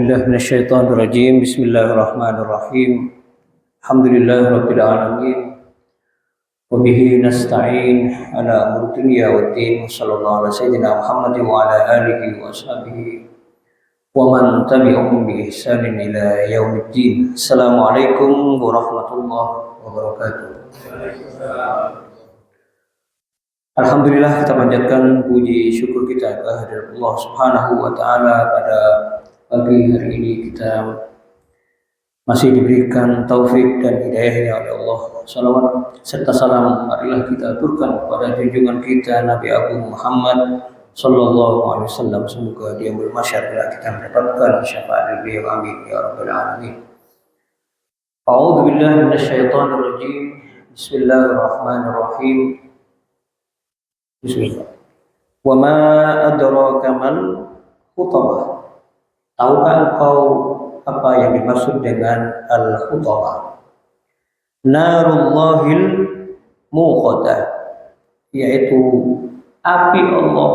بالله من الشيطان الرجيم. بسم الله الرحمن الرحيم. الحمد لله رب العالمين وبه نستعين على أمر الدنيا والدين وصلى الله على سيدنا محمد وعلى آله وأصحابه ومن تبعهم بإحسان إلى يوم الدين. السلام عليكم ورحمة الله وبركاته. Alhamdulillah, kita panjatkan puji syukur kita kehadirat Allah Subhanahu wa taala. Pada pagi hari ini kita masih diberikan taufik dan hidayahnya oleh Allah. Salawat serta salam marilah kita aturkan kepada junjungan kita Nabi Agung Muhammad sallallahu alaihi wasallam. Semoga di yaumul mahsyar kita mendapatkan syafaat beliau, amin ya rabbal alamin. A'udzu billahi minasyaitonir rajim. Bismillahirrahmanirrahim. Bismillah. Wa ma adraka mal hutabah. Tahukah engkau apa yang dimaksud dengan al-hutabah? Narullahil muqadah, yaitu api Allah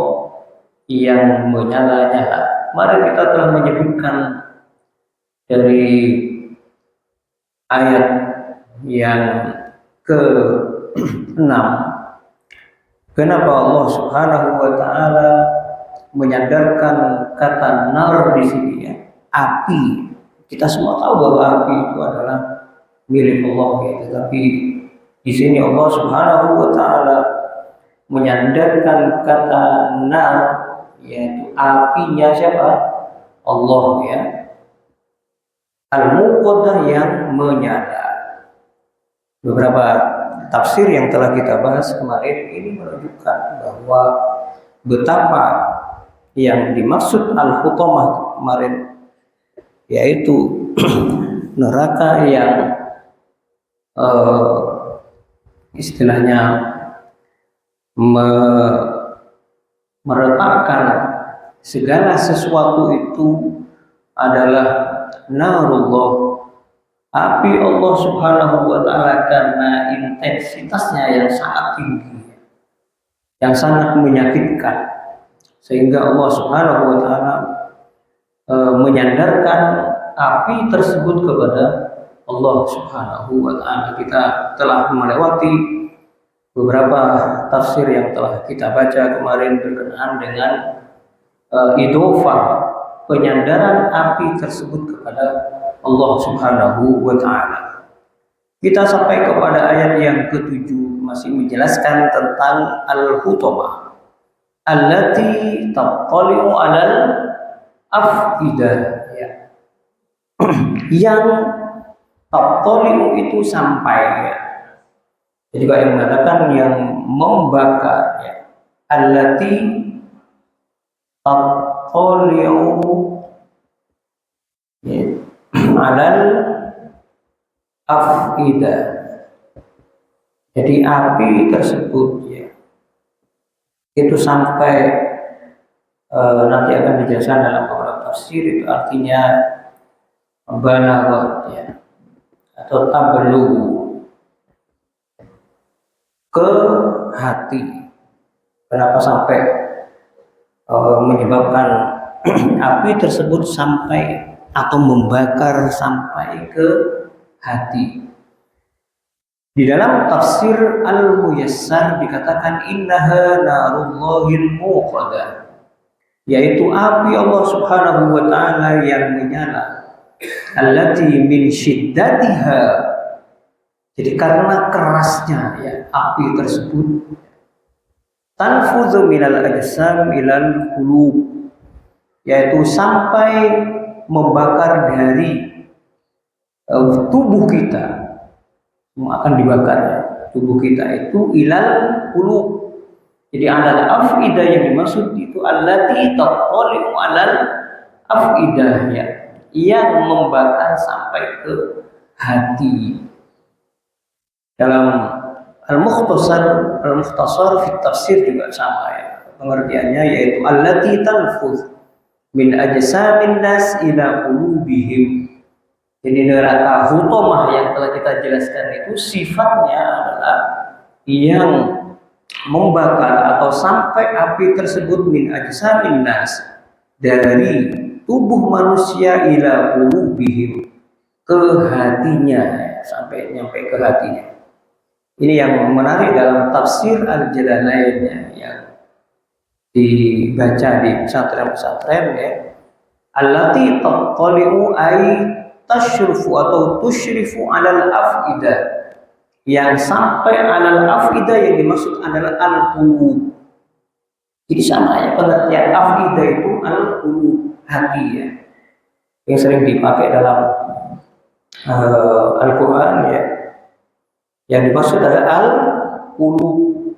yang menyala-nyala. Mari kita telah menyebutkan dari ayat yang ke-6 kenapa Allah Subhanahu wa taala menyandarkan kata nar di sini, ya, api. Kita semua tahu bahwa api itu adalah milik Allah, ya, tetapi di sini Allah Subhanahu wa taala menyandarkan kata nar, yaitu apinya siapa? Allah, ya. Al-muqaddah yang menyala. Beberapa tafsir yang telah kita bahas kemarin ini menunjukkan bahwa betapa yang dimaksud al-hutamah kemarin, yaitu neraka yang istilahnya meletakkan segala sesuatu itu adalah narullah, api Allah Subhanahu wa taala, karena intensitasnya yang sangat tinggi, yang sangat menyakitkan, sehingga Allah Subhanahu wa taala menyandarkan api tersebut kepada Allah Subhanahu wa taala. Kita telah melewati beberapa tafsir yang telah kita baca kemarin berkenaan dengan idhofah, penyandaran api tersebut kepada Allah Subhanahu wa taala. Kita sampai kepada ayat yang ke-7, masih menjelaskan tentang al-hutamah allati tattali'u 'alal afidah, ya. Yang tattali'u itu sampai, ya. Jadi juga yang mengatakan yang membakar, ya. Allati tattali'u, ya, alal afidah. Jadi api tersebut, ya, itu sampai nanti akan dijelaskan dalam beberapa tafsir, itu artinya balaghat, ya, atau tablughu, ke hati. Kenapa sampai menyebabkan api tersebut sampai atau membakar sampai ke hati? Di dalam tafsir Al-Muyassar dikatakan innaha narullahil muqadah, yaitu api Allah Subhanahu wa taala yang menyala, allati min syiddatiha. Jadi karena kerasnya, ya, api tersebut, tanfudhu minal ajsam ilal qulub, yaitu sampai membakar dari tubuh kita, akan dibakar tubuh kita itu ilal qulub. Jadi alal afidah yang dimaksud itu allati tattali'u alal afidah, ya, yang membakar sampai ke hati. Dalam al-mukhtasar fi tafsir juga sama, ya, pengertiannya, yaitu allati tanfudh min ajsamin nas ila qulubihim. Jadi neraka hutamah yang telah kita jelaskan itu sifatnya adalah yang membakar atau sampai api tersebut min ajsamin nas, dari tubuh manusia ila qulubihim, ke hatinya, sampai nyampe ke hatinya. Ini yang menarik dalam tafsir Al-Jalalain yang dibaca di pesantren-pesantren ya. Allati tattali'u ay tashrufu atau tushrifu 'alal afidah. Yang sampai 'alal afidah yang dimaksud adalah al-qulub. Jadi sama ya pengertian afidah itu al-qulub, hati ya. Yang sering dipakai dalam Al-Qur'an ya. Yang dimaksud adalah al-qulub,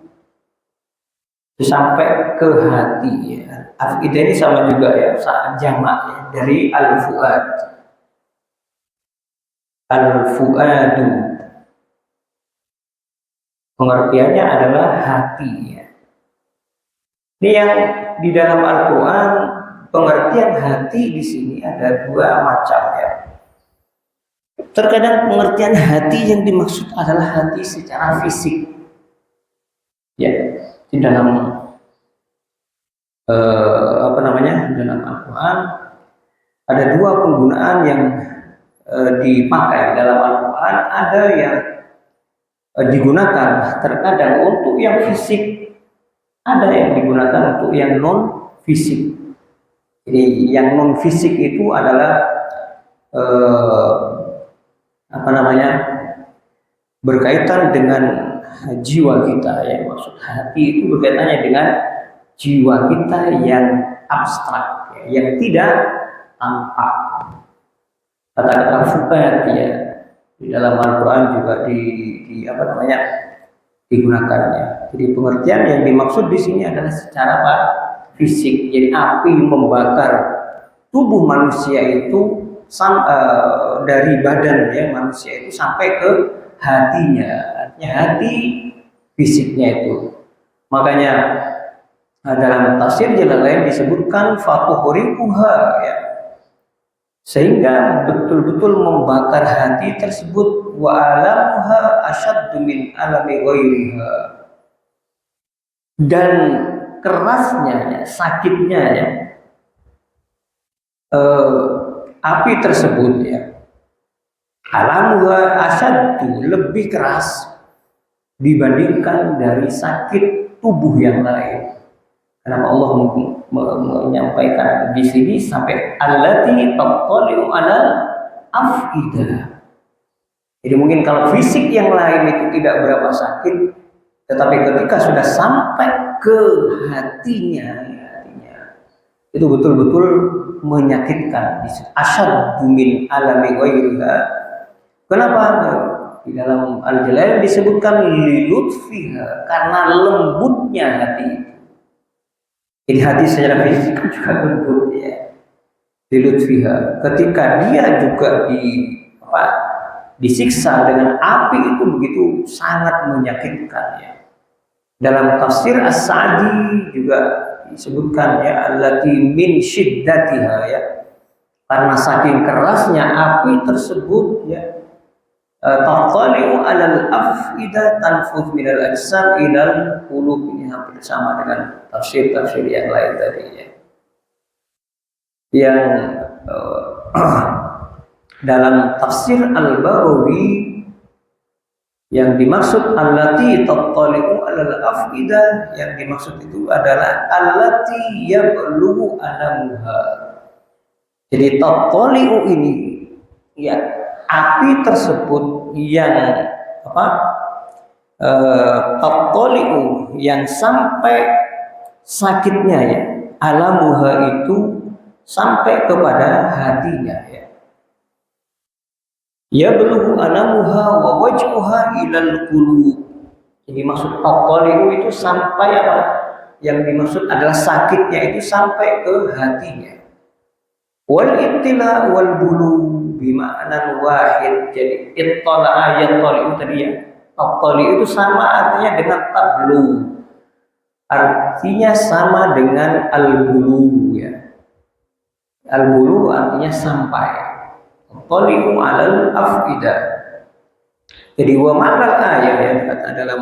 sampai ke hati ya. Afidah ini sama juga ya, saat jamak ya, dari al-fuad. Al-fuadu pengertiannya adalah hati ya. Ini yang di dalam Al-Qur'an pengertian hati di sini ada dua macam ya. Terkadang pengertian hati yang dimaksud adalah hati secara fisik. Ya, di dalam dalam Al-Qur'an ada dua penggunaan yang dipakai dalam Al-Qur'an. Ada yang digunakan terkadang untuk yang fisik, ada yang digunakan untuk yang non fisik. Jadi yang non fisik itu adalah berkaitan dengan jiwa kita ya. Maksud hati itu berkaitannya dengan jiwa kita yang abstrak ya, yang tidak tampak. Kata-kata fuad ya di dalam Al-Qur'an juga digunakannya. Jadi pengertian yang dimaksud di sini adalah secara fisik. Jadi api membakar tubuh manusia itu dari badan ya manusia itu sampai ke hatinya. Artinya hati fisiknya itu. Makanya dalam tafsir Jalalain disebutkan fatuhriquha ya. Sehingga betul-betul membakar hati tersebut, wa alamuha asyaddu min alami ghairiha. Dan kerasnya ya, sakitnya ya api tersebut ya, alamuha asyaddu, lebih keras dibandingkan dari sakit tubuh yang lain. Karena Allah menyampaikan di sini sampai allati tattali'u 'alal afidah. Jadi mungkin kalau fisik yang lain itu tidak berapa sakit, tetapi ketika sudah sampai ke hatinya itu betul-betul menyakitkan. Asyaddu min alami ghairiha. Kenapa? Di dalam Al-Jalalain disebutkan lilutfiha, karena lembutnya hati. Jadi hati secara fisik juga lembut ya. Lilutfiha, ketika dia juga disiksa dengan api itu begitu sangat menyakitkan ya. Dalam tafsir As-Sa'di juga disebutkan ya allati min syiddatiha ya. Karena saking kerasnya api tersebut ya, tattali'u 'alal af'idah tanfudh minal ajsam ilal qulub. Ini hampir sama dengan tafsir-tafsir yang lain tadi ya. Yang dalam tafsir Al-Baghawi yang dimaksud allati tattali'u 'alal af'idah, yang dimaksud itu adalah allati yablughu alamuha. Jadi tattali'u ini ya api tersebut yang tattali'u yang sampai sakitnya ya, alamuha itu sampai kepada hatinya ya. Ya belughu alamuha wa waj'uha ilal qulub. Jadi maksud tattali'u itu sampai apa? Yang dimaksud adalah sakitnya itu sampai ke hatinya. Wal ittila wal bulu bima'nan wahid. Jadi ittala yattali'u tadi ya. Tattali'u itu sama artinya dengan tablu. Artinya sama dengan al-bulu ya. Al-bulu artinya sampai. Tattali'u 'alal afidah. Jadi wa ma'nal ayat yang kata dalam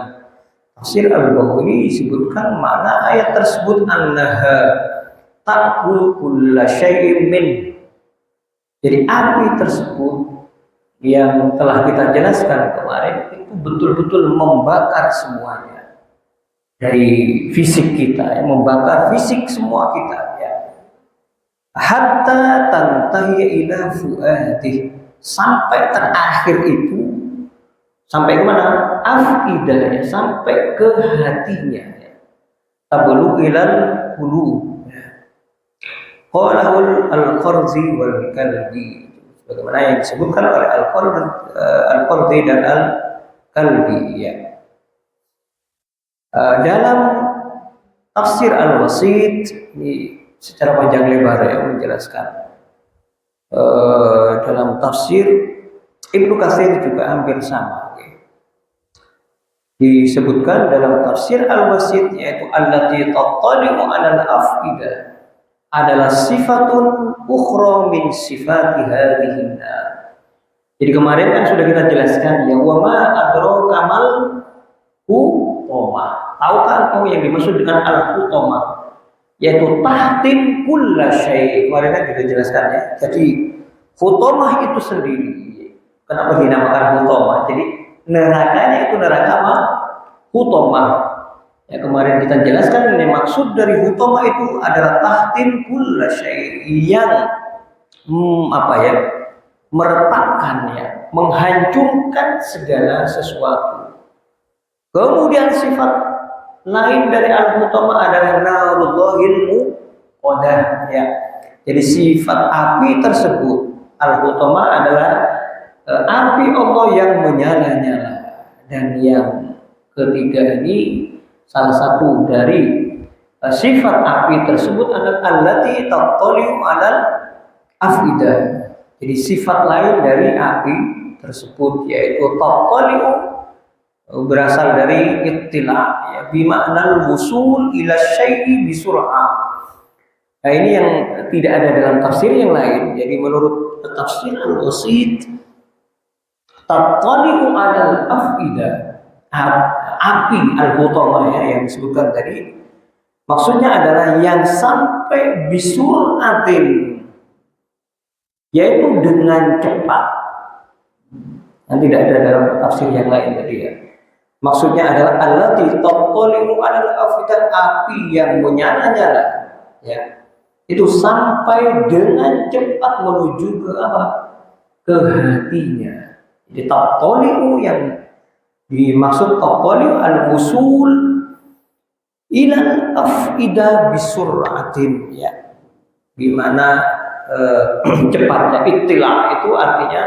tafsir Al-Baghawi disebutkan makna ayat tersebut annaha ta'kulu kulla syai'in min. Jadi api tersebut yang telah kita jelaskan kemarin itu betul-betul membakar semuanya dari fisik kita, ya, membakar fisik semua kita, ya. Hatta tantahi ila fuadih, sampai terakhir itu sampai kemana? Afidah, ya, sampai ke hatinya, ya. Tablu ilal qulub. Qalahul al-Qarzi wal Kalbi, bagaimana yang disebutkan oleh Al-Qarzi dan Al-Kalbi, ya. Dalam tafsir Al-Wasit ini secara panjang lebar, ya, menjelaskan. Dalam tafsir Ibnu Katsir juga hampir sama, ya. Disebutkan dalam tafsir Al-Wasit, yaitu allati tattali'u 'alal afidah, adalah sifatun ukhra min sifati hadhihi nar. Jadi kemarin kan sudah kita jelaskan, ya, wa ma adraka mal hutama. Tahukah engkau yang dimaksud dengan al-hutama? Yaitu tahtin kulla syai'. Kemarin kan kita jelaskan, ya. Jadi hutamah itu sendiri, kenapa dinamakan hutamah? Jadi nerakanya itu neraka apa? Hutamah. Ya, kemarin kita jelaskan ini maksud dari hutama itu adalah tahtin kulla syai', yang meretakkan, ya, menghancurkan segala sesuatu. Kemudian sifat lain dari al-hutama adalah narullahil muqaddah, ya. Jadi sifat api tersebut al-hutama adalah api Allah yang menyala-nyala. Dan yang ketiga ini, salah satu dari sifat api tersebut adalah allati tattali'u 'alal afidah. Jadi sifat lain dari api tersebut yaitu tattali'u, berasal dari ittila', ya, bima'nal wusul ila syai'i bisur'ah. Nah, ini yang tidak ada dalam tafsir yang lain. Jadi menurut tafsir Al-Wasit, tattali'u 'alal afidah, api al-hutama, ya, yang disebutkan tadi, maksudnya adalah yang sampai bisuratin, yaitu dengan cepat. Dan tidak ada dalam tafsir yang lain tadi, ya. Maksudnya adalah allati tattali'u 'alal afidah, api yang menyala-nyala, ya, itu sampai dengan cepat menuju ke apa? Ke hatinya. Jadi tattali'u yang dimaksud tattali'u al-wusul ilal afidah bisur'atin, ya, gimana cepatnya. Ittila itu artinya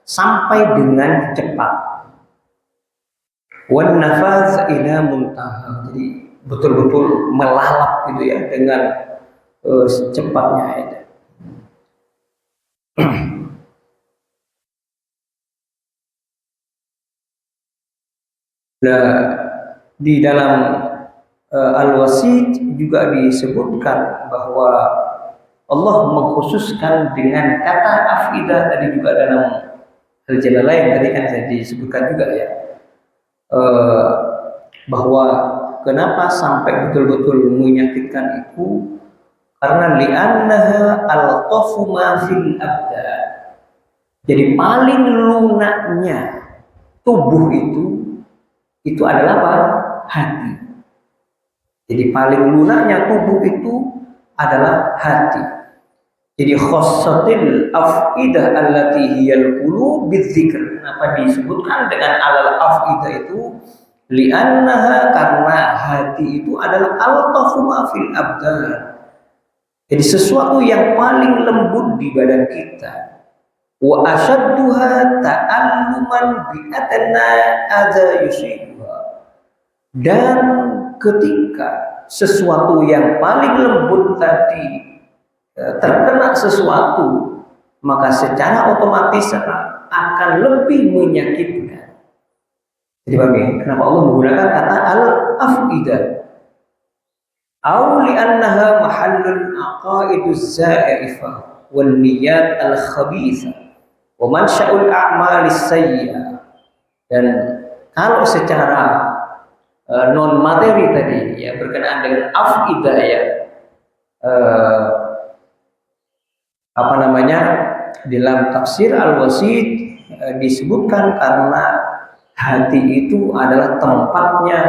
sampai dengan cepat. Wan nafaz ila muntaha, jadi betul-betul melalap gitu, ya, dengan cepatnya, ya. Nah, di dalam Al-Wasit juga disebutkan bahwa Allah mengkhususkan dengan kata afidah tadi juga dalam Al-Jalalain lain tadi kan saya disebutkan juga, ya, bahwa kenapa sampai betul-betul menyakitkan itu karena li'annaha al-tafu ma fil abdan. Jadi paling lunaknya tubuh itu adalah apa? Hati. Jadi paling lunaknya tubuh itu adalah hati. Jadi khassatil afidah allati hiyal qulub bidzikr. Kenapa disebutkan dengan alal afidah itu? Li'annaha, karena hati itu adalah al-tafu ma fil abdan. Jadi sesuatu yang paling lembut di badan kita. Wa asyadduha ta'alluman bi adna adza yusibuha. Dan ketika sesuatu yang paling lembut tadi terkena sesuatu, maka secara otomatis akan lebih menyakitkan. Jadi bagaimana? Kenapa Allah menggunakan kata al-afidah? Au li'annaha mahallul aqaiduz za'ifah wal niyat al-khabithah wa mansya'ul a'malis sayyi'ah. Dan kalau secara non materi tadi, ya, berkenaan dengan afidah, ya, eh, apa namanya, dalam tafsir Al-Wasit disebutkan karena hati itu adalah tempatnya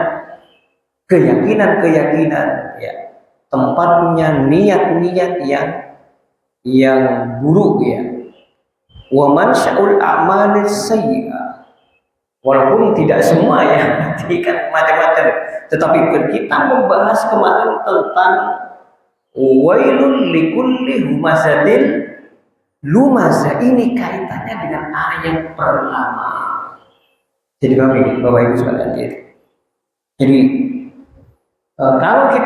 keyakinan-keyakinan, ya, tempatnya niat-niat yang buruk, ya. Wa mansya'ul a'malis sayyi'ah. Walaupun tidak semua ya, nanti kan macam-macam. Tetapi kita membahas kemarin tentang wailul likulli humazatin lumazah, ini kaitannya dengan ayat pertama. Jadi Bapak Ibu sekalian, jadi kalau kita